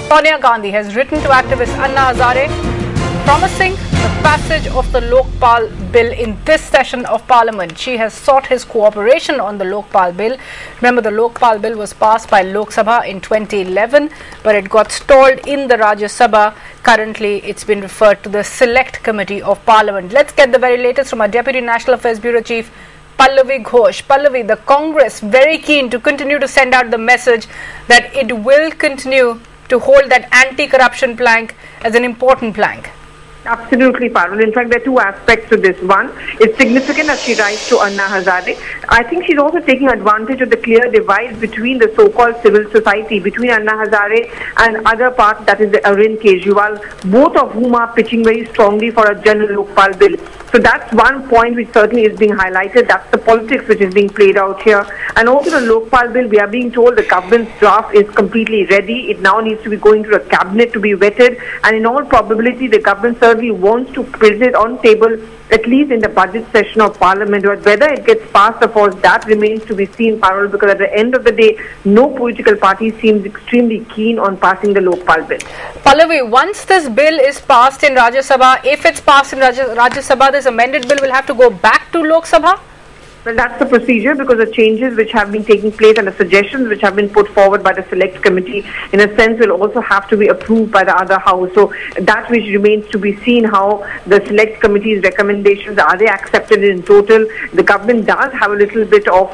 Sonia Gandhi has written to activist Anna Hazare promising the passage of the Lokpal bill in this session of Parliament. She has sought his cooperation on the Lokpal bill. Remember, the Lokpal bill was passed by Lok Sabha in 2011, but it got stalled in the Rajya Sabha. Currently, it's been referred to the Select Committee of Parliament. Let's get the very latest from our Deputy National Affairs Bureau Chief, Pallavi Ghosh. Pallavi, the Congress very keen to continue to send out the message that it will continue to hold that anti-corruption plank as an important plank. Absolutely, Parul. In fact, there are two aspects to this. One, it's significant that she writes to Anna Hazare. I think she's also taking advantage of the clear divide between the so-called civil society, between Anna Hazare and other part, that is the Arvind Kejriwal, both of whom are pitching very strongly for a general Lokpal bill. So that's one point which certainly is being highlighted. That's the politics which is being played out here. And also the Lokpal bill, we are being told the government's draft is completely ready. It now needs to be going to the cabinet to be vetted. And in all probability, the government certainly wants to put it on table at least in the budget session of Parliament. But whether it gets passed, of course, that remains to be seen, Parul, because at the end of the day, no political party seems extremely keen on passing the Lokpal bill. Pallavi, once this bill is passed in Rajya Sabha, if it's passed in Rajya Sabha, this amended bill will have to go back to Lok Sabha? Well, that's the procedure, because the changes which have been taking place and the suggestions which have been put forward by the Select Committee, in a sense, will also have to be approved by the other house. So that which remains to be seen, how the Select Committee's recommendations, are they accepted in total? The government does have a little bit of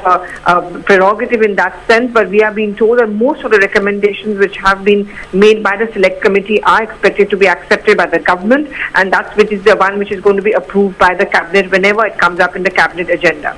prerogative in that sense, but we are being told that most of the recommendations which have been made by the Select Committee are expected to be accepted by the government, and that's which is the one which is going to be approved by the cabinet whenever it comes up in the cabinet agenda.